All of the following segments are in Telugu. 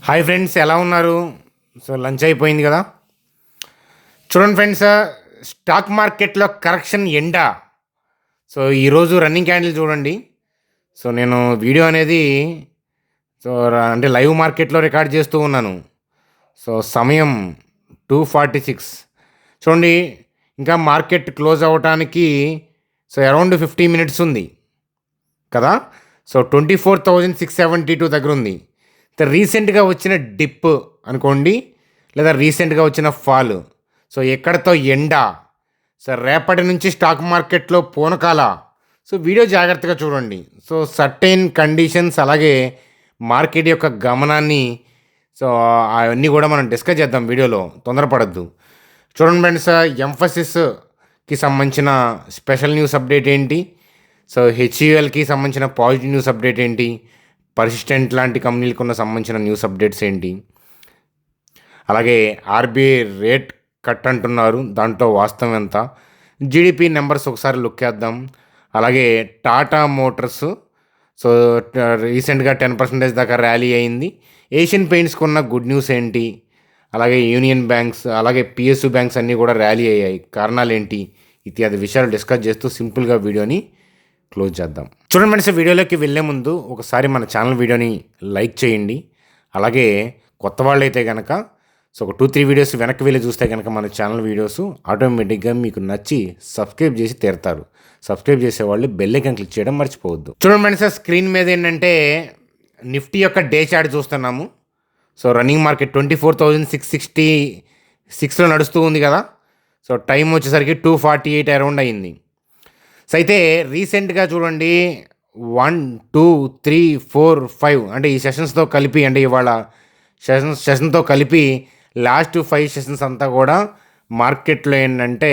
హాయ్ ఫ్రెండ్స్, ఎలా ఉన్నారు? సో లంచ్ అయిపోయింది కదా. చూడండి ఫ్రెండ్స్, స్టాక్ మార్కెట్లో కరెక్షన్ ఎండా. సో ఈరోజు రన్నింగ్ క్యాండిల్ చూడండి. సో నేను వీడియో అనేది అంటే లైవ్ మార్కెట్లో రికార్డ్ చేస్తూ ఉన్నాను. సో సమయం 2:46 చూడండి. ఇంకా మార్కెట్ క్లోజ్ అవ్వటానికి అరౌండ్ 50 మినిట్స్ ఉంది కదా. సో 24,672 దగ్గర ఉంది. రీసెంట్గా వచ్చిన డిప్ అనుకోండి, లేదా రీసెంట్గా వచ్చిన ఫాల్. సో ఎక్కడితో ఎండా. సో రేపటి నుంచి స్టాక్ మార్కెట్లో పూనకాల. సో వీడియో జాగ్రత్తగా చూడండి. సో సర్టైన్ కండిషన్స్, అలాగే మార్కెట్ యొక్క గమనాన్ని, సో అవన్నీ కూడా మనం డిస్కస్ చేద్దాం వీడియోలో. తొందరపడద్దు. చూడండి ఫ్రెండ్స్, ఎంఫసిస్కి సంబంధించిన స్పెషల్ న్యూస్ అప్డేట్ ఏంటి, సో హెచ్యుఎల్కి సంబంధించిన పాజిటివ్ న్యూస్ అప్డేట్ ఏంటి, పర్సిస్టెంట్ లాంటి కంపెనీలకు ఉన్న సంబంధించిన న్యూస్ అప్డేట్స్ ఏంటి, అలాగే ఆర్బీఐ రేట్ కట్ అంటున్నారు, దాంట్లో వాస్తవం ఎంత, జీడిపి నెంబర్స్ ఒకసారి లుక్ చేద్దాం. అలాగే టాటా మోటార్స్ సో రీసెంట్గా 10% దాకా ర్యాలీ అయింది. ఏషియన్ పెయింట్స్కి ఉన్న గుడ్ న్యూస్ ఏంటి, అలాగే యూనియన్ బ్యాంక్స్, అలాగే పిఎస్యు బ్యాంక్స్ అన్నీ కూడా ర్యాలీ అయ్యాయి, కారణాలు ఏంటి, ఇత్యాది విషయాలు డిస్కస్ చేస్తూ సింపుల్గా వీడియోని క్లోజ్ చేద్దాం. చూడండి ఫ్రెండ్స్, వీడియోలోకి వెళ్ళే ముందు ఒకసారి మన ఛానల్ వీడియోని లైక్ చేయండి. అలాగే కొత్త వాళ్ళు అయితే కనుక ఒక 2-3 వీడియోస్ వెనక్కి వెళ్ళి చూస్తే కనుక మన ఛానల్ వీడియోస్ ఆటోమేటిక్గా మీకు నచ్చి సబ్స్క్రైబ్ చేసి తీరుతారు. సబ్స్క్రైబ్ చేసేవాళ్ళు బెల్ ఐకాన్ క్లిక్ చేయడం మర్చిపోవద్దు. చూడండి ఫ్రెండ్స్, స్క్రీన్ మీద ఏంటంటే నిఫ్టీ యొక్క డే చార్ట్ చూస్తున్నాము. సో రన్నింగ్ మార్కెట్ 24,666లో నడుస్తూ ఉంది కదా. సో టైం వచ్చేసరికి 2:48 అరౌండ్ అయింది. సో అయితే రీసెంట్గా చూడండి 1, 2, 3, 4, 5 అంటే ఈ సెషన్స్తో కలిపి, అంటే ఇవాళ సెషన్తో కలిపి లాస్ట్ 5 సెషన్స్ అంతా కూడా మార్కెట్లో ఏంటంటే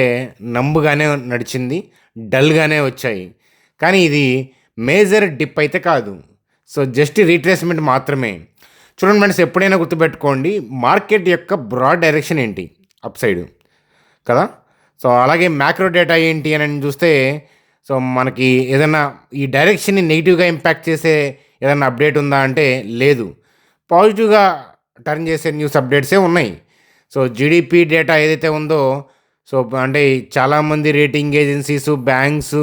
నంబుగానే నడిచింది, డల్గానే వచ్చాయి. కానీ ఇది మేజర్ డిప్ అయితే కాదు. సో జస్ట్ రీట్రేస్మెంట్ మాత్రమే. చూడండి ఫ్రెండ్స్, ఎప్పుడైనా గుర్తుపెట్టుకోండి, మార్కెట్ యొక్క బ్రాడ్ డైరెక్షన్ ఏంటి, అప్ సైడ్ కదా. సో అలాగే మ్యాక్రో డేటా ఏంటి అని చూస్తే, సో మనకి ఏదైనా ఈ డైరెక్షన్ని నెగిటివ్గా ఇంపాక్ట్ చేసే ఏదైనా అప్డేట్ ఉందా అంటే లేదు. పాజిటివ్గా టర్న్ చేసే న్యూస్ అప్డేట్సే ఉన్నాయి. సో జీడిపి డేటా ఏదైతే ఉందో, సో అంటే చాలామంది రేటింగ్ ఏజెన్సీసు, బ్యాంక్స్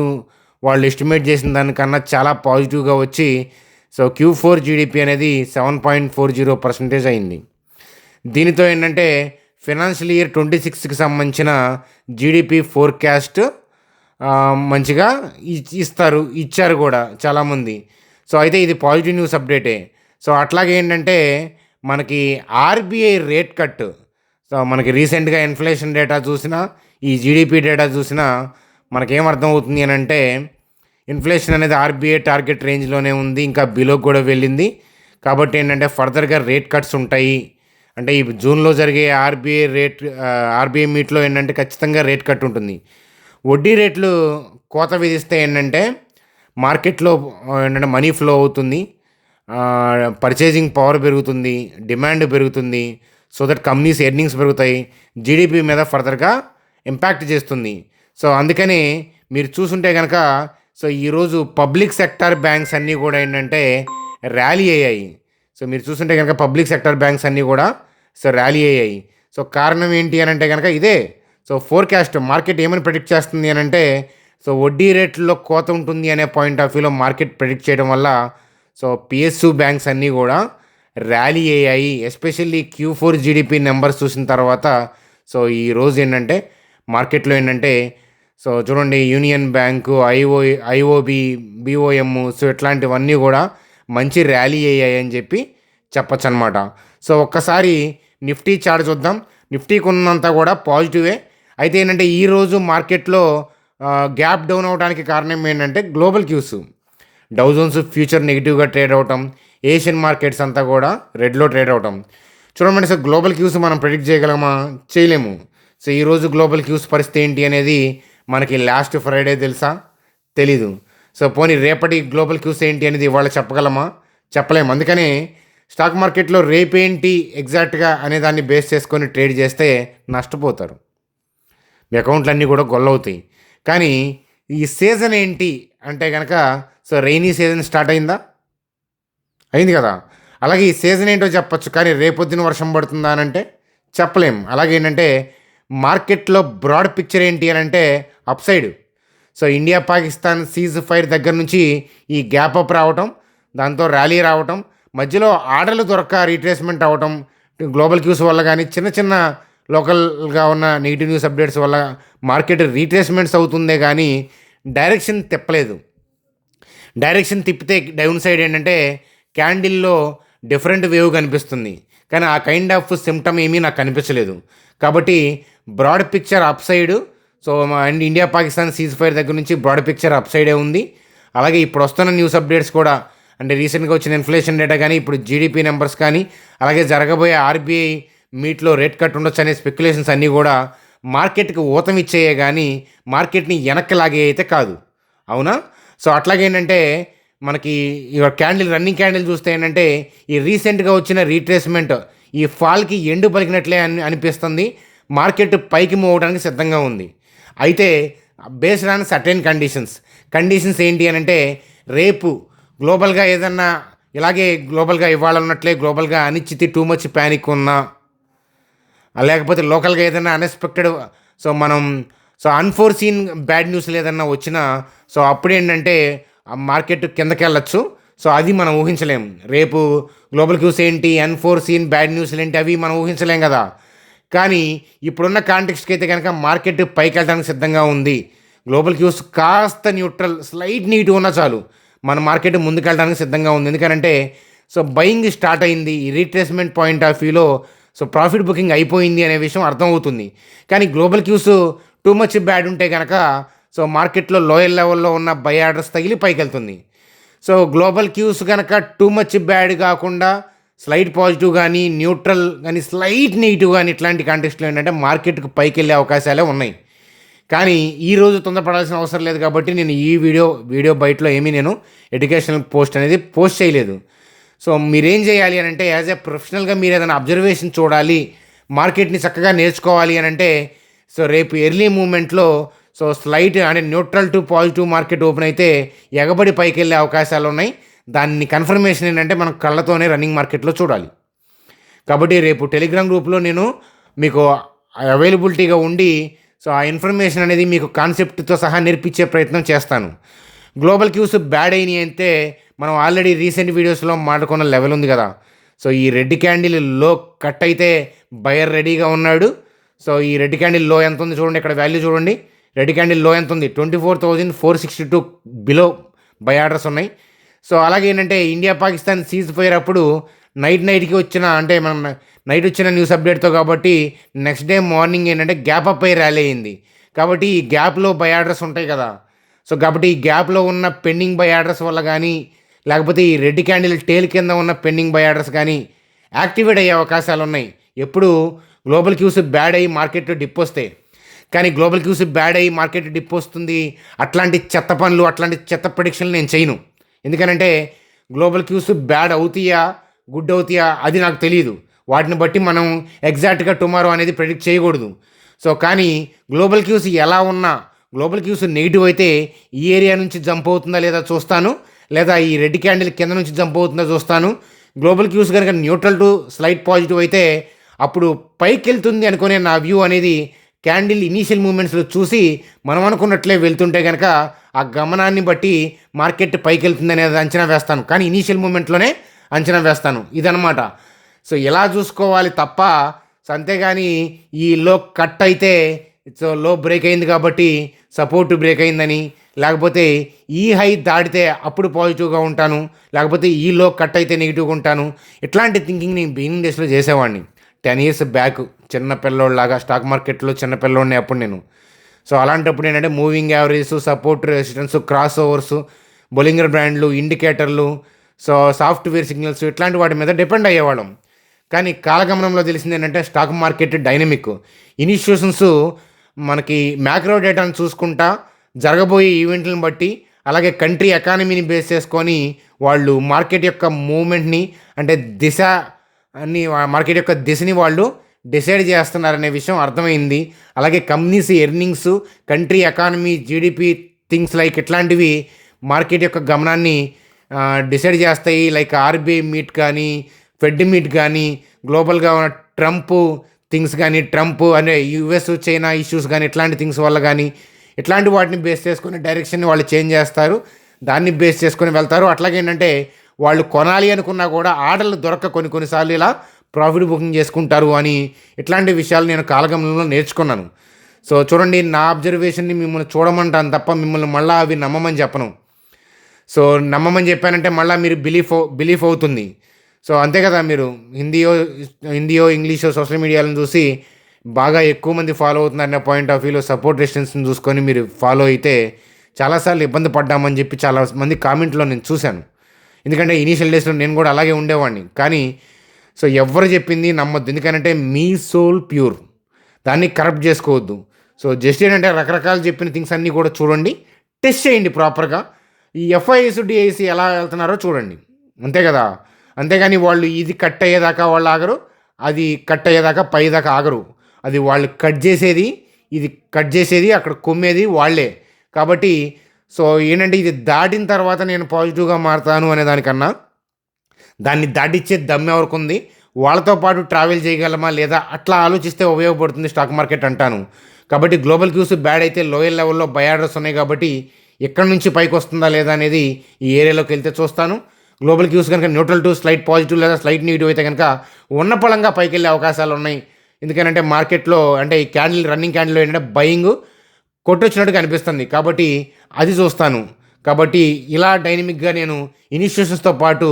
వాళ్ళు ఎస్టిమేట్ చేసిన దానికన్నా చాలా పాజిటివ్గా వచ్చి, సో Q4 జీడిపి అనేది 7.40% అయింది. దీనితో ఏంటంటే ఫైనాన్షియల్ ఇయర్ 26కి సంబంధించిన జీడిపి ఫోర్కాస్ట్ మంచిగా ఇచ్చారు కూడా చాలామంది. సో అయితే ఇది పాజిటివ్ న్యూస్ అప్డేటే. సో అట్లాగే ఏంటంటే మనకి ఆర్బీఐ రేట్ కట్, సో మనకి రీసెంట్గా ఇన్ఫ్లేషన్ డేటా చూసినా, ఈ జీడిపి డేటా చూసినా మనకేమర్థం అవుతుంది అని అంటే, ఇన్ఫ్లేషన్ అనేది ఆర్బీఐ టార్గెట్ రేంజ్లోనే ఉంది, ఇంకా బిలోకి కూడా వెళ్ళింది. కాబట్టి ఏంటంటే ఫర్దర్గా రేట్ కట్స్ ఉంటాయి. అంటే ఈ జూన్లో జరిగే ఆర్బీఐ మీట్లో ఏంటంటే ఖచ్చితంగా రేట్ కట్ ఉంటుంది. వడ్డీ రేట్లు కోత విధిస్తే ఏంటంటే మార్కెట్లో ఏంటంటే మనీ ఫ్లో అవుతుంది, పర్చేజింగ్ పవర్ పెరుగుతుంది, డిమాండ్ పెరుగుతుంది. సో దట్ కంపెనీస్ ఎర్నింగ్స్ పెరుగుతాయి, జీడిపి మీద ఫర్దర్గా ఇంపాక్ట్ చేస్తుంది. సో అందుకని మీరు చూసుంటే కనుక, సో ఈరోజు పబ్లిక్ సెక్టార్ బ్యాంక్స్ అన్నీ కూడా ఏంటంటే ర్యాలీ అయ్యాయి. సో మీరు చూసుంటే కనుక పబ్లిక్ సెక్టార్ బ్యాంక్స్ అన్నీ కూడా ర్యాలీ అయ్యాయి. సో కారణం ఏంటి అని అంటే కనుక ఇదే. సో ఫోర్కాస్ట్ మార్కెట్ ఏమని ప్రెడిక్ట్ చేస్తుంది అని అంటే, సో వడ్డీ రేట్లలో కోత ఉంటుంది అనే పాయింట్ ఆఫ్ వ్యూలో మార్కెట్ ప్రెడిక్ట్ చేయడం వల్ల సో పిఎస్యు బ్యాంక్స్ అన్నీ కూడా ర్యాలీ అయ్యాయి. ఎస్పెషల్లీ Q4 జీడిపి నెంబర్స్ చూసిన తర్వాత. సో ఈరోజు ఏంటంటే మార్కెట్లో ఏంటంటే, సో చూడండి union bank, IOB, BOM, so ఇట్లాంటివన్నీ కూడా మంచి ర్యాలీ అయ్యాయి అని చెప్పి చెప్పచ్చు అనమాట. సో ఒక్కసారి నిఫ్టీ చార్ట్ చూద్దాం. నిఫ్టీకి ఉన్నంతా కూడా పాజిటివే. అయితే ఏంటంటే ఈరోజు మార్కెట్లో గ్యాప్ డౌన్ అవడానికి కారణం ఏంటంటే global cues, Dow Jones future నెగిటివ్గా ట్రేడ్ అవటం, ఏషియన్ మార్కెట్స్ అంతా కూడా రెడ్లో ట్రేడ్ అవటం. చూడండి సార్, గ్లోబల్ క్యూస్ మనం ప్రెడిక్ట్ చేయగలమా? చేయలేము. సో ఈరోజు గ్లోబల్ క్యూస్ పరిస్థితి ఏంటి అనేది మనకి లాస్ట్ ఫ్రైడే తెలుసా? తెలీదు. సో పోనీ రేపటి గ్లోబల్ క్యూస్ ఏంటి అనేది ఇవాళ చెప్పగలమా? చెప్పలేము. అందుకని స్టాక్ మార్కెట్లో రేపేంటి ఎగ్జాక్ట్గా అనే దాన్ని బేస్ చేసుకొని ట్రేడ్ చేస్తే నష్టపోతారు, మీ అకౌంట్లు అన్నీ కూడా గొల్లవుతాయి. కానీ ఈ సీజన్ ఏంటి అంటే కనుక, సో రైనీ సీజన్ స్టార్ట్ అయిందా? అయింది కదా. అలాగే ఈ సీజన్ ఏంటో చెప్పొచ్చు, కానీ రేపొద్దున వర్షం పడుతుందా అని అంటే చెప్పలేం. అలాగే ఏంటంటే మార్కెట్లో బ్రాడ్ పిక్చర్ ఏంటి అని అంటే up side. So India Pakistan ceasefire దగ్గర నుంచి ఈ గ్యాప్ అప్ రావటం, దాంతో ర్యాలీ రావటం, మధ్యలో ఆర్డర్లు దొరక్క రీట్రేస్మెంట్ అవ్వటం, గ్లోబల్ క్యూస్ వల్ల కానీ చిన్న చిన్న లోకల్గా ఉన్న నెగిటివ్ న్యూస్ అప్డేట్స్ వల్ల మార్కెట్ రీట్రేస్మెంట్స్ అవుతుందే కానీ డైరెక్షన్ తిప్పలేదు. డైరెక్షన్ తిప్పితే డౌన్ సైడ్ ఏంటంటే క్యాండిల్లో డిఫరెంట్ వేవ్ కనిపిస్తుంది, కానీ ఆ కైండ్ ఆఫ్ సిమ్టమ్ ఏమీ నాకు కనిపించలేదు. కాబట్టి broad picture upside. So and India Pakistan ceasefire దగ్గర నుంచి బ్రాడ్ పిక్చర్ అప్ సైడే ఉంది. అలాగే ఇప్పుడు వస్తున్న న్యూస్ అప్డేట్స్ కూడా, అంటే రీసెంట్గా వచ్చిన ఇన్ఫ్లేషన్ డేటా కానీ, ఇప్పుడు జీడిపి నెంబర్స్ కానీ, అలాగే జరగబోయే ఆర్బీఐ మీట్లో రేట్ కట్ ఉండొచ్చు అనే స్పెక్యులేషన్స్ అన్నీ కూడా మార్కెట్కి ఊతం ఇచ్చేయే కానీ మార్కెట్ని వెనక్కి లాగే అయితే కాదు. అవునా? సో అట్లాగే ఏంటంటే మనకి క్యాండిల్, రన్నింగ్ క్యాండిల్ చూస్తే ఏంటంటే ఈ రీసెంట్గా వచ్చిన రీట్రేస్మెంట్ ఈ ఫాల్కి ఎండు పలికినట్లే అనిపిస్తుంది. మార్కెట్ పైకి మూవ్ అవడానికి సిద్ధంగా ఉంది. అయితే బేస్డ్ ఆన్ సర్టెన్ కండిషన్స్ ఏంటి అని అంటే రేపు గ్లోబల్గా ఏదన్నా ఇలాగే గ్లోబల్గా ఇవ్వాలన్నట్లే గ్లోబల్గా అనిశ్చితి, టూ మచ్ ప్యానిక్ ఉన్నా, లేకపోతే లోకల్గా ఏదైనా అన్ఎక్స్పెక్టెడ్, సో అన్ఫోర్సీన్ బ్యాడ్ న్యూస్లు ఏదన్నా వచ్చినా సో అప్పుడు ఏంటంటే మార్కెట్ కిందకి వెళ్ళచ్చు. సో అది మనం ఊహించలేం. రేపు గ్లోబల్ క్యూస్ ఏంటి, అన్ఫోర్సీన్ బ్యాడ్ న్యూస్లు ఏంటి, అవి మనం ఊహించలేం కదా. కానీ ఇప్పుడున్న కాంటెక్స్ట్కి అయితే కనుక మార్కెట్ పైకి వెళ్ళడానికి సిద్ధంగా ఉంది. గ్లోబల్ క్యూస్ కాస్త న్యూట్రల్, స్లైట్ నెగిటివ్ ఉన్నా చాలు మన మార్కెట్ ముందుకెళ్ళడానికి సిద్ధంగా ఉంది. ఎందుకంటే సో బయింగ్ స్టార్ట్ అయింది. ఈ రీట్రేస్మెంట్ పాయింట్ ఆఫ్ వ్యూలో సో ప్రాఫిట్ బుకింగ్ అయిపోయింది అనే విషయం అర్థమవుతుంది. కానీ global cues too much bad ఉంటే కనుక సో మార్కెట్లో లోయర్ లెవెల్లో ఉన్న బై ఆర్డర్స్ తగిలి పైకి వెళ్తుంది. సో గ్లోబల్ క్యూస్ కనుక టూ మచ్ బ్యాడ్ కాకుండా స్లైట్ పాజిటివ్ కానీ, న్యూట్రల్ కానీ, స్లైట్ నెగిటివ్ కానీ ఇట్లాంటి కాంటెక్స్ట్లో ఏంటంటే మార్కెట్కి పైకి వెళ్ళే అవకాశాలే ఉన్నాయి. కానీ ఈరోజు తొందరపడాల్సిన అవసరం లేదు. కాబట్టి నేను ఈ వీడియో బయటలో ఏమీ నేను ఎడ్యుకేషనల్ పోస్ట్ అనేది పోస్ట్ చేయలేదు. సో మీరేం చేయాలి అని అంటే యాజ్ ఏ ప్రొఫెషనల్గా మీరు ఏదైనా అబ్జర్వేషన్ చూడాలి, మార్కెట్ని చక్కగా నేర్చుకోవాలి అని అంటే సో రేపు ఎర్లీ మూమెంట్లో సో స్లైట్ అంటే neutral to positive market open అయితే ఎగబడి పైకి వెళ్ళే అవకాశాలు ఉన్నాయి. దాన్ని కన్ఫర్మేషన్ ఏంటంటే మనం కళ్ళతోనే రన్నింగ్ మార్కెట్లో చూడాలి. కాబట్టి రేపు టెలిగ్రామ్ గ్రూప్లో నేను మీకు అవైలబిలిటీగా ఉండి సో ఆ ఇన్ఫర్మేషన్ అనేది మీకు కాన్సెప్ట్తో సహా నేర్పించే ప్రయత్నం చేస్తాను. గ్లోబల్ క్యూస్ బ్యాడ్ అయినాయి అంటే మనం ఆల్రెడీ రీసెంట్ వీడియోస్లో మాట్లాడుకున్న లెవెల్ ఉంది కదా. సో ఈ రెడ్ క్యాండిల్ లో కట్ అయితే బయర్ రెడీగా ఉన్నాడు. సో ఈ రెడ్ క్యాండిల్ లో ఎంత ఉంది చూడండి, ఇక్కడ వాల్యూ చూడండి. రెడ్ క్యాండిల్ లో ఎంత ఉంది, 24,462 బిలో బై ఆర్డర్స్ ఉన్నాయి. సో అలాగే ఏంటంటే ఇండియా పాకిస్తాన్ సీజ్ ఫైర్ అప్పుడు నైట్కి వచ్చిన, అంటే మనం నైట్ వచ్చిన న్యూస్ అప్డేట్తో, కాబట్టి నెక్స్ట్ డే మార్నింగ్ ఏంటంటే గ్యాప్ అప్ అయి ర్యాలీ అయింది. కాబట్టి ఈ గ్యాప్లో బై ఆర్డర్స్ ఉంటాయి కదా. సో కాబట్టి ఈ గ్యాప్లో ఉన్న పెండింగ్ బై ఆర్డర్స్ వల్ల కానీ, లేకపోతే ఈ రెడ్ క్యాండిల్ టేల్ కింద ఉన్న పెండింగ్ బై ఆర్డర్స్ కానీ యాక్టివేట్ అయ్యే అవకాశాలు ఉన్నాయి. ఎప్పుడు గ్లోబల్ క్యూస్ బ్యాడ్ అయ్యి మార్కెట్ డిప్ వస్తే. కానీ గ్లోబల్ క్యూస్ బ్యాడ్ అయ్యి మార్కెట్ డిప్ వస్తుంది, అట్లాంటి చెత్త పనులు, అట్లాంటి చెత్త ప్రెడిక్షన్లు నేను చేయను. ఎందుకనంటే గ్లోబల్ క్యూస్ బ్యాడ్ అవుతాయా గుడ్ అవుతాయా అది నాకు తెలియదు. వాటిని బట్టి మనం ఎగ్జాక్ట్గా టుమారో అనేది ప్రెడిక్ట్ చేయకూడదు. సో కానీ గ్లోబల్ క్యూస్ ఎలా ఉన్నా, గ్లోబల్ క్యూస్ నెగిటివ్ అయితే ఈ ఏరియా నుంచి జంప్ అవుతుందా లేదా చూస్తాను, లేదా ఈ రెడ్ క్యాండిల్ కింద నుంచి జంప్ అవుతుందా చూస్తాను. గ్లోబల్ క్యూస్ కనుక న్యూట్రల్ టు స్లైట్ పాజిటివ్ అయితే అప్పుడు పైకి వెళ్తుంది అనుకునే నా వ్యూ అనేది క్యాండిల్ ఇనీషియల్ మూమెంట్స్లో చూసి మనం అనుకున్నట్లే వెళ్తుంటే కనుక ఆ గమనాన్ని బట్టి మార్కెట్ పైకి వెళ్తుంది అనేది అంచనా వేస్తాను. కానీ ఇనీషియల్ మూమెంట్లోనే అంచనా వేస్తాను. ఇదనమాట. సో ఎలా చూసుకోవాలి తప్ప, సో అంతేగాని ఈ లో కట్ అయితే సో లో బ్రేక్ అయింది కాబట్టి సపోర్ట్ బ్రేక్ అయిందని, లేకపోతే ఈ హై దాటితే అప్పుడు పాజిటివ్గా ఉంటాను, లేకపోతే ఈ లో కట్ అయితే నెగిటివ్గా ఉంటాను, ఇట్లాంటి థింకింగ్ నేను బిగినింగ్ డేస్లో చేసేవాడిని. 10 years బ్యాక్ చిన్న పిల్లోళ్ళలాగా స్టాక్ మార్కెట్లో చిన్న పిల్లోడిని అప్పుడు నేను. సో అలాంటప్పుడు ఏంటంటే moving average, support, resistance, crossovers, Bollinger బ్రాండ్లు, ఇండికేటర్లు, సో సాఫ్ట్వేర్ సిగ్నల్స్ ఇట్లాంటి వాటి మీద డిపెండ్ అయ్యేవాళ్ళం. కానీ కాలగమనంలో తెలిసింది ఏంటంటే స్టాక్ మార్కెట్ డైనమిక్. ఇనిషియేషన్స్ మనకి మ్యాక్రో డేటాను చూసుకుంటా, జరగబోయే ఈవెంట్లను బట్టి, అలాగే కంట్రీ ఎకానమీని బేస్ చేసుకొని వాళ్ళు మార్కెట్ యొక్క మూమెంట్ని, అంటే దిశ అని, మార్కెట్ యొక్క దిశని వాళ్ళు డిసైడ్ చేస్తున్నారనే విషయం అర్థమైంది. అలాగే companies earnings, country economy, GDP, things like ఇట్లాంటివి మార్కెట్ యొక్క గమనాన్ని డిసైడ్ చేస్తాయి. లైక్ ఆర్బీఐ మీట్ కానీ, ఫెడ్ మీట్ కానీ, గ్లోబల్గా ఉన్న ట్రంప్ థింగ్స్ కానీ, ట్రంప్ అనే యుఎస్ చైనా ఇష్యూస్ కానీ, ఇట్లాంటి థింగ్స్ వల్ల కానీ, ఇట్లాంటి వాటిని బేస్ చేసుకుని డైరెక్షన్ని వాళ్ళు చేంజ్ చేస్తారు. దాన్ని బేస్ చేసుకొని వెళ్తారు. అట్లాగేంటంటే వాళ్ళు కొనాలి అనుకున్నా కూడా ఆర్డర్లు దొరక్క కొన్నిసార్లు ఇలా ప్రాఫిట్ బుకింగ్ చేసుకుంటారు అని ఇట్లాంటి విషయాలు నేను కాలగమనంలో నేర్చుకున్నాను. సో చూడండి, నా అబ్జర్వేషన్ని మిమ్మల్ని చూడమంటాను తప్ప మిమ్మల్ని మళ్ళీ అవి నమ్మమని చెప్పను. సో నమ్మమని చెప్పానంటే మళ్ళీ మీరు బిలీఫ్ అవుతుంది. సో అంతే కదా, మీరు హిందీయో ఇంగ్లీషో సోషల్ మీడియాలను చూసి బాగా ఎక్కువ మంది ఫాలో అవుతున్నారనే పాయింట్ ఆఫ్ వ్యూలో సపోర్ట్ డిస్టెన్స్ని చూసుకొని మీరు ఫాలో అయితే చాలాసార్లు ఇబ్బంది పడ్డామని చెప్పి చాలా మంది కామెంట్లో నేను చూశాను. ఎందుకంటే ఇనీషియల్ డేస్లో నేను కూడా అలాగే ఉండేవాడిని. కానీ సో ఎవరు చెప్పింది నమ్మొద్దు, ఎందుకంటే మీ సోల్ ప్యూర్, దాన్ని కరప్ట్ చేసుకోవద్దు. సో జస్ట్ ఏంటంటే రకరకాలు చెప్పిన థింగ్స్ అన్నీ కూడా చూడండి, టెస్ట్ చేయండి ప్రాపర్గా. ఈ ఎఫ్ఐఎస్ డిఐసి ఎలా వెళ్తున్నారో చూడండి, అంతే కదా. అంతేగాని వాళ్ళు ఇది కట్ అయ్యేదాకా వాళ్ళు ఆగరు, అది కట్ అయ్యేదాకా పైదాకా ఆగరు. అది వాళ్ళు కట్ చేసేది, ఇది కట్ చేసేది, అక్కడ కొమ్మేది వాళ్ళే. కాబట్టి సో ఏంటంటే ఇది దాటిన తర్వాత నేను పాజిటివ్గా మారుతాను అనే దానికన్నా దాన్ని దాటిచ్చే దమ్ము ఎవరికి ఉంది, వాళ్ళతో పాటు ట్రావెల్ చేయగలమా లేదా అట్లా ఆలోచిస్తే ఉపయోగపడుతుంది స్టాక్ మార్కెట్ అంటాను. కాబట్టి గ్లోబల్ క్యూస్ బ్యాడ్ అయితే లోయర్ లెవెల్లో బై ఆర్డర్స్ ఉన్నాయి. కాబట్టి ఎక్కడి నుంచి పైకి వస్తుందా లేదా అనేది ఈ ఏరియాలోకి వెళ్తే చూస్తాను. గ్లోబల్ క్యూస్ కనుక న్యూట్రల్ టు స్లైట్ పాజిటివ్ లేదా స్లైట్ నెగిటివ్ అయితే కనుక ఉన్న పళంగా పైకి వెళ్ళే అవకాశాలు ఉన్నాయి. ఎందుకంటే మార్కెట్లో అంటే ఈ రన్నింగ్ క్యాండిల్ ఏంటంటే బయింగ్ కొట్టొచ్చినట్టుగా అనిపిస్తుంది. కాబట్టి అది చూస్తాను. కాబట్టి ఇలా డైనమిక్గా నేను ఇన్స్టిట్యూషన్స్తో పాటు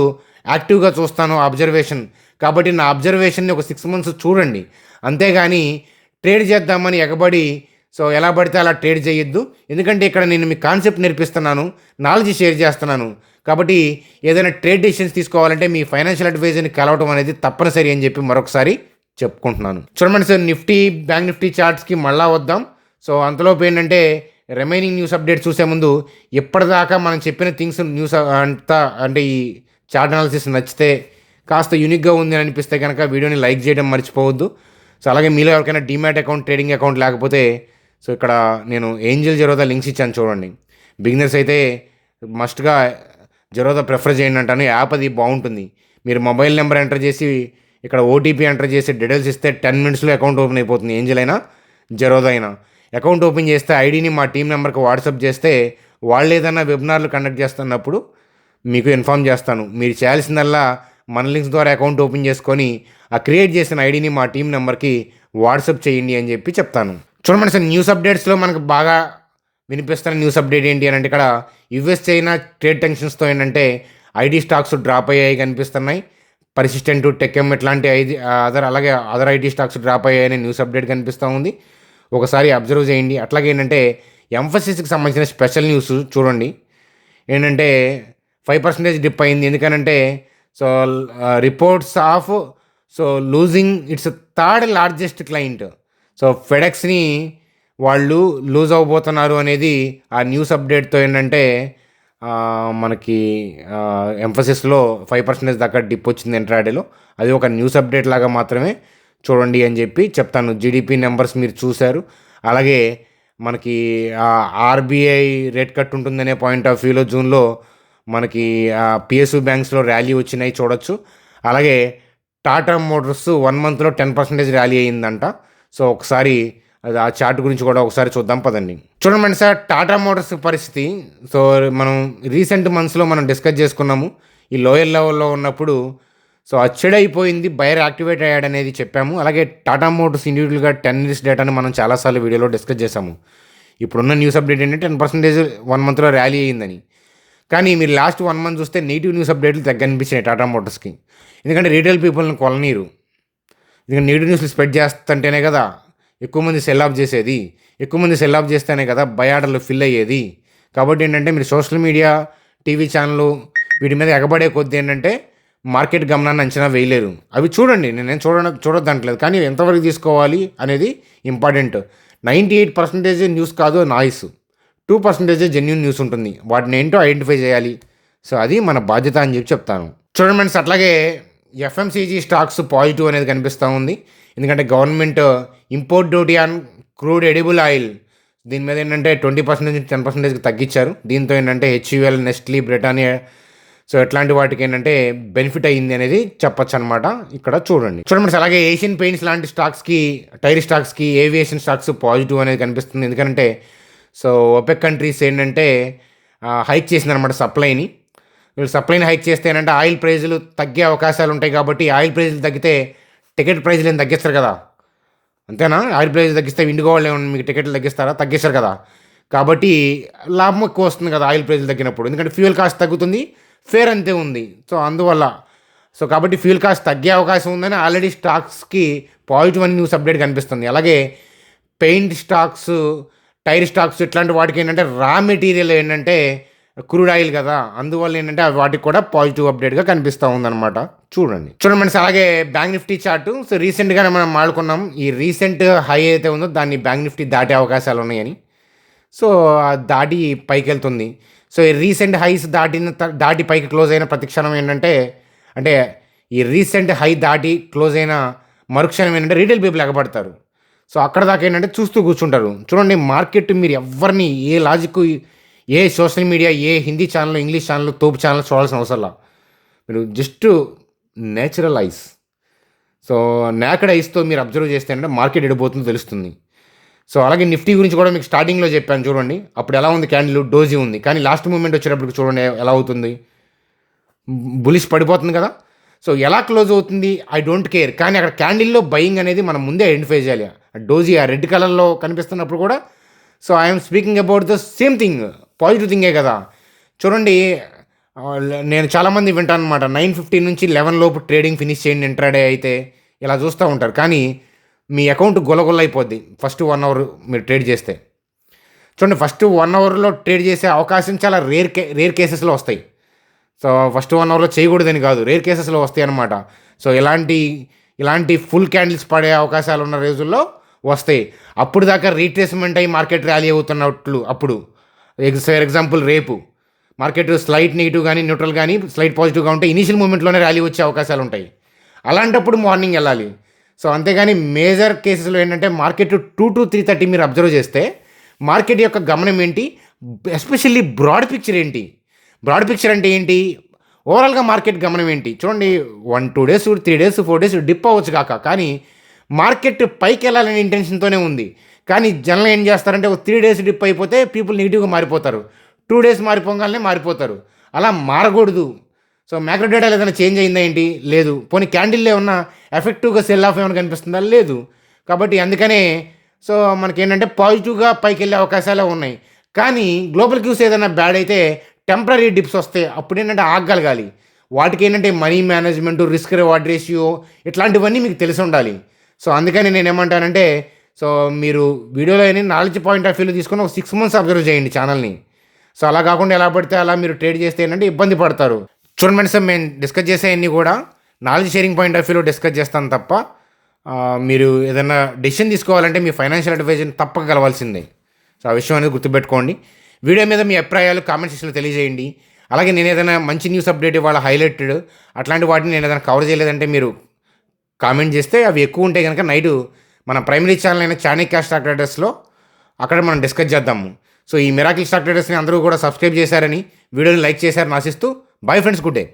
యాక్టివ్గా చూస్తాను అబ్జర్వేషన్. కాబట్టి నా అబ్జర్వేషన్ని ఒక 6 months చూడండి, అంతేగాని ట్రేడ్ చేద్దామని ఎగబడి సో ఎలా పడితే అలా ట్రేడ్ చేయొద్దు. ఎందుకంటే ఇక్కడ నేను మీ కాన్సెప్ట్ నేర్పిస్తున్నాను, నాలెడ్జ్ షేర్ చేస్తున్నాను. కాబట్టి ఏదైనా ట్రేడ్ డెసిషన్స్ తీసుకోవాలంటే మీ ఫైనాన్షియల్ అడ్వైజర్ని కలవటం అనేది తప్పనిసరి అని చెప్పి మరొకసారి చెప్పుకుంటున్నాను. చూడండి సార్, బ్యాంక్ నిఫ్టీ చార్ట్స్కి మళ్ళా వద్దాం. సో అంతలోపు ఏంటంటే రిమైనింగ్ న్యూస్ అప్డేట్స్ చూసే ముందు ఇప్పటిదాకా మనం చెప్పిన థింగ్స్ న్యూస్ అంతా అంటే ఈ చార్ట్ అనాలిసిస్ నచ్చితే కాస్త యూనిక్గా ఉంది అని అనిపిస్తే కనుక వీడియోని లైక్ చేయడం మర్చిపోవద్దు. సో అలాగే మీలో ఎవరికైనా డీమ్యాట్ అకౌంట్, ట్రేడింగ్ అకౌంట్ లేకపోతే సో ఇక్కడ నేను ఏంజల్ జెరోదా లింక్స్ ఇచ్చాను చూడండి. బిగినర్స్ అయితే మస్ట్గా జెరోదా ప్రిఫర్ చేయండి అంటాను. యాప్ అది బాగుంటుంది. మీరు మొబైల్ నెంబర్ ఎంటర్ చేసి ఇక్కడ ఓటీపీ ఎంటర్ చేసి డీటెయిల్స్ ఇస్తే 10 minutesలో అకౌంట్ ఓపెన్ అయిపోతుంది. ఏంజల్ అయినా జెరోదా అయినా అకౌంట్ ఓపెన్ చేస్తే ఐడిని మా టీం నెంబర్కి వాట్సాప్ చేస్తే వాళ్ళు ఏదైనా వెబినార్లు కండక్ట్ చేస్తున్నప్పుడు మీకు ఇన్ఫామ్ చేస్తాను. మీరు చేయాల్సిందల్లా మన లింక్స్ ద్వారా అకౌంట్ ఓపెన్ చేసుకొని ఆ క్రియేట్ చేసిన ఐడిని మా టీం నెంబర్కి వాట్సాప్ చేయండి అని చెప్పి చెప్తాను. చూడండి సార్, న్యూస్ అప్డేట్స్లో మనకు బాగా వినిపిస్తున్న న్యూస్ అప్డేట్ ఏంటి అని అంటే ఇక్కడ యుఎస్ చైనా ట్రేడ్ టెన్షన్స్తో ఏంటంటే ఐడి స్టాక్స్ డ్రాప్ అయ్యాయి కనిపిస్తున్నాయి. పర్సిస్టెంట్, టెక్ఎం ఇట్లాంటి అలాగే అదర్ ఐటీ స్టాక్స్ డ్రాప్ అయ్యాయని న్యూస్ అప్డేట్ కనిపిస్తూ ఉంది. ఒకసారి అబ్జర్వ్ చేయండి. అట్లాగే ఏంటంటే ఎంఫసిస్కి సంబంధించిన స్పెషల్ న్యూస్ చూడండి. ఏంటంటే 5% డిప్ అయింది. ఎందుకనంటే so reports of so losing its third largest client. So ఫెడెక్స్ని వాళ్ళు లూజ్ అవ్వబోతున్నారు అనేది ఆ న్యూస్ అప్డేట్తో ఏంటంటే మనకి ఎంఫసిస్లో 5% దాకా డిప్ వచ్చింది ఇంట్రాడేలో. అది ఒక న్యూస్ అప్డేట్ లాగా మాత్రమే చూడండి అని చెప్పి చెప్తాను. జీడిపి నెంబర్స్ మీరు చూశారు. అలాగే మనకి ఆర్బీఐ రేట్ కట్ ఉంటుందనే పాయింట్ ఆఫ్ వ్యూలో జూన్లో మనకి పిఎస్యు బ్యాంక్స్లో ర్యాలీ వచ్చినాయి చూడొచ్చు. అలాగే టాటా మోటార్స్ 1 monthలో 10% ర్యాలీ అయిందంట. సో ఒకసారి అది ఆ చార్ట్ గురించి కూడా ఒకసారి చూద్దాం పదండి. చూడండి సార్, టాటా మోటార్స్ పరిస్థితి సో మనం రీసెంట్ మంత్స్లో మనం డిస్కస్ చేసుకున్నాము. ఈ లోయర్ లెవెల్లో ఉన్నప్పుడు సో అచ్చడైపోయింది, బయర్ యాక్టివేట్ అయ్యాడనేది చెప్పాము. అలాగే టాటా మోటార్స్ ఇండివిజువల్గా 10 years డేటాని మనం చాలాసార్లు వీడియోలో డిస్కస్ చేసాము. ఇప్పుడున్న న్యూస్ అప్డేట్ ఏంటంటే 10% 1 monthలో ర్యాలీ అయ్యిందని. కానీ మీరు లాస్ట్ 1 month చూస్తే నెగిటివ్ న్యూస్ అప్డేట్లు తగ్గనిపించినాయి టాటా మోటార్స్కి. ఎందుకంటే రీటైల్ పీపుల్ని కొలనీరు. ఎందుకంటే నెగిటివ్ న్యూస్లు స్ప్రెడ్ చేస్తుంటేనే కదా ఎక్కువ మంది సెల్ ఆఫ్ చేసేది. ఎక్కువ మంది సెల్ ఆఫ్ చేస్తేనే కదా బై ఆర్డర్లు ఫిల్ అయ్యేది. కాబట్టి ఏంటంటే మీరు సోషల్ మీడియా, టీవీ ఛానళ్ళు వీటి మీద ఎగబడే కొద్దీ ఏంటంటే మార్కెట్ గమనాన్ని అంచనా వేయలేరు. అవి చూడండి, నేనేం చూడొద్దంటలేదు, కానీ ఎంతవరకు తీసుకోవాలి అనేది ఇంపార్టెంట్. 98% న్యూస్ కాదు నాయిస్, 2% జెన్యూన్ న్యూస్ ఉంటుంది. వాటిని ఏంటో ఐడెంటిఫై చేయాలి. సో అది మన బాధ్యత అని చెప్పి చెప్తాను. చూడండి ఫ్రెండ్స్, అట్లాగే ఎఫ్ఎంసీజీ స్టాక్స్ పాజిటివ్ అనేది కనిపిస్తూ ఉంది. ఎందుకంటే government import duty on crude edible oil దీని మీద ఏంటంటే 20% నుంచి 10% తగ్గించారు. దీంతో ఏంటంటే హెచ్యుఎల్, నెస్ట్లీ, బ్రిటానియా సో ఇట్లాంటి వాటికి ఏంటంటే బెనిఫిట్ అయ్యింది అనేది చెప్పొచ్చు అనమాట. ఇక్కడ చూడండి ఫ్రెండ్స్, అలాగే ఏషియన్ పెయింట్స్ లాంటి స్టాక్స్కి, టైర్ స్టాక్స్కి, ఏవియేషన్ స్టాక్స్ పాజిటివ్ అనేది కనిపిస్తుంది. ఎందుకంటే సో ఒపెక్ కంట్రీస్ ఏంటంటే హైక్ చేసిందనమాట సప్లైని. వీళ్ళు సప్లైని హైక్ చేస్తే ఏంటంటే ఆయిల్ ప్రైజులు తగ్గే అవకాశాలు ఉంటాయి. కాబట్టి ఆయిల్ ప్రైజులు తగ్గితే టికెట్ ప్రైజులు ఏం తగ్గిస్తారు కదా, అంతేనా? ఆయిల్ ప్రైజులు తగ్గిస్తే ఇండిగో వాళ్ళు ఏమన్నా మీకు టికెట్లు తగ్గిస్తారా? తగ్గిస్తారు కదా. కాబట్టి లాభం ఎక్కువ వస్తుంది కదా ఆయిల్ ప్రైజులు తగ్గినప్పుడు, ఎందుకంటే ఫ్యూయల్ కాస్ట్ తగ్గుతుంది, ఫేర్ అంతే ఉంది. సో అందువల్ల కాబట్టి ఫ్యూయల్ కాస్ట్ తగ్గే అవకాశం ఉందని ఆల్రెడీ స్టాక్స్కి పాజిటివ్ అని న్యూస్ అప్డేట్ కనిపిస్తుంది. అలాగే పెయింట్ స్టాక్స్, టైర్ స్టాక్స్ ఇట్లాంటి వాటికి ఏంటంటే రా మెటీరియల్ ఏంటంటే క్రూడ్ ఆయిల్ కదా, అందువల్ల ఏంటంటే వాటికి కూడా పాజిటివ్ అప్డేట్గా కనిపిస్తూ ఉందన్నమాట. చూడండి మనసు. అలాగే బ్యాంక్ నిఫ్టీ చార్టు. సో రీసెంట్గానే మనం మాట్లాడుకున్నాం, ఈ రీసెంట్ హై అయితే ఉందో దాన్ని బ్యాంక్ నిఫ్టీ దాటే అవకాశాలు ఉన్నాయని. సో దాటి పైకి వెళ్తుంది. సో ఈ రీసెంట్ హైస్ దాటి పైకి క్లోజ్ అయిన ప్రతిక్షణం ఏంటంటే, అంటే ఈ రీసెంట్ హై దాటి క్లోజ్ అయిన మరుక్షణం ఏంటంటే రీటైల్ పీపుల్ ఎగబడతారు. సో అక్కడ దాకా ఏంటంటే చూస్తూ కూర్చుంటారు. చూడండి మార్కెట్ మీరు ఎవరిని ఏ లాజిక్, ఏ సోషల్ మీడియా, ఏ హిందీ ఛానల్, ఇంగ్లీష్ ఛానల్, తోపు ఛానల్ చూడాల్సిన అవసరంలా. మీరు just natural eyes, so naked ఐస్తో మీరు అబ్జర్వ్ చేస్తే అంటే మార్కెట్ ఎడిపోతుందో తెలుస్తుంది. సో అలాగే నిఫ్టీ గురించి కూడా మీకు స్టార్టింగ్లో చెప్పాను చూడండి, అప్పుడు ఎలా ఉంది క్యాండిల్, డోజీ ఉంది. కానీ లాస్ట్ మూమెంట్ వచ్చేటప్పటికి చూడండి ఎలా అవుతుంది, బులిష్ పడిపోతుంది కదా. సో ఎలా క్లోజ్ అవుతుంది ఐ డోంట్ కేర్, కానీ అక్కడ క్యాండిల్లో బయింగ్ అనేది మనం ముందే ఐడెంటిఫై చేయాలి. డోజీ ఆ రెడ్ కలర్లో కనిపిస్తున్నప్పుడు కూడా so I'm speaking about the same thing, positive థింగే కదా. చూడండి నేను చాలామంది వింటాను అనమాట, 9:15 నుంచి 11 లోపు ట్రేడింగ్ ఫినిష్ చేయండి ఇంట్రాడే అయితే, ఇలా చూస్తూ ఉంటారు. కానీ మీ అకౌంట్ గొల్లగొల్ల అయిపోద్ది ఫస్ట్ 1 అవర్ మీరు ట్రేడ్ చేస్తే. చూడండి ఫస్ట్ 1 అవర్లో ట్రేడ్ చేసే అవకాశం చాలా రేర్ కేసెస్లో వస్తాయి. సో ఫస్ట్ 1 అవర్లో చేయకూడదని కాదు, రేర్ కేసెస్లో వస్తాయి అనమాట. సో ఇలాంటి ఫుల్ క్యాండిల్స్ పడే అవకాశాలు ఉన్న రోజుల్లో వస్తాయి. అప్పుడు దాకా రీట్రేస్మెంట్ అయ్యి మార్కెట్ ర్యాలీ అవుతున్నట్లు, అప్పుడు ఫర్ ఎగ్జాంపుల్ రేపు మార్కెట్ స్లైట్ నెగిటివ్ కానీ న్యూట్రల్ కానీ స్లైట్ పాజిటివ్గా ఉంటే ఇనీషియల్ మూమెంట్లోనే ర్యాలీ వచ్చే అవకాశాలు ఉంటాయి. అలాంటప్పుడు మార్నింగ్ వెళ్ళాలి. సో అంతేగాని మేజర్ కేసెస్లో ఏంటంటే మార్కెట్ 2 to 3:30 మీరు అబ్జర్వ్ చేస్తే మార్కెట్ యొక్క గమనం ఏంటి, ఎస్పెషల్లీ బ్రాడ్ పిక్చర్ ఏంటి, బ్రాడ్ పిక్చర్ అంటే ఏంటి, ఓవరాల్గా మార్కెట్ గమనం ఏంటి. చూడండి 1, 2 days, 3 days, 4 days డిప్ అవ్వచ్చు కాక, కానీ మార్కెట్ పైకి వెళ్ళాలనే ఇంటెన్షన్తోనే ఉంది. కానీ జనం ఏం చేస్తారంటే ఒక 3 days డిప్ అయిపోతే పీపుల్ నెగిటివ్గా మారిపోతారు, 2 days మారిపోగానే మారిపోతారు. అలా మారకూడదు. సో మ్యాక్రో డేటా ఏదైనా చేంజ్ అయిందా ఏంటి, లేదు. పోనీ క్యాండిల్లో ఏమన్నా ఎఫెక్టివ్గా సెల్ ఆఫ్ ఏమైనా కనిపిస్తుందా, లేదు. కాబట్టి అందుకనే సో మనకేంటంటే పాజిటివ్గా పైకి వెళ్ళే అవకాశాలే ఉన్నాయి. కానీ గ్లోబల్ క్యూస్ ఏదైనా బ్యాడ్ అయితే టెంపరీ డిప్స్ వస్తే అప్పుడు ఏంటంటే ఆగగలగాలి. వాటికి ఏంటంటే money management, risk reward ratio ఇట్లాంటివన్నీ మీకు తెలిసి ఉండాలి. సో అందుకని నేను ఏమంటానంటే, సో మీరు వీడియోలో నాలెడ్జ్ పాయింట్ ఆఫ్ వ్యూలో తీసుకుని ఒక 6 months అబ్జర్వ్ చేయండి ఛానల్ని. సో అలా కాకుండా ఎలా పడితే అలా మీరు ట్రేడ్ చేస్తే ఏంటంటే ఇబ్బంది పడతారు. చూడండి సార్, మేము డిస్కస్ చేసేవన్నీ కూడా నాలెడ్జ్ షేరింగ్ పాయింట్ ఆఫ్ వ్యూలో డిస్కస్ చేస్తాను తప్ప మీరు ఏదైనా డెసిషన్ తీసుకోవాలంటే మీ ఫైనాన్షియల్ అడ్వైజర్ని తప్పక కలవాల్సిందే. సో ఆ విషయం అనేది గుర్తుపెట్టుకోండి. వీడియో మీద మీ అభిప్రాయాలు కామెంట్ సెక్షన్లో తెలియజేయండి. అలాగే నేను ఏదైనా మంచి న్యూస్ అప్డేట్ ఇవాళ హైలైటెడ్ అట్లాంటి వాటిని నేను ఏదైనా కవర్ చేయలేదంటే మీరు కామెంట్ చేస్తే, అవి ఎక్కువ ఉంటే కనుక నైటు మన ప్రైమరీ ఛానల్ అయిన చాణక్య స్టాక్ ట్రేడర్స్లో అక్కడ మనం డిస్కస్ చేద్దాము. సో ఈ మిరాకిల్ స్టాక్ ట్రేడర్స్ని అందరూ కూడా సబ్స్క్రైబ్ చేశారని, వీడియోని లైక్ చేశారని ఆశిస్తూ, బై ఫ్రెండ్స్, గుడ్ డే.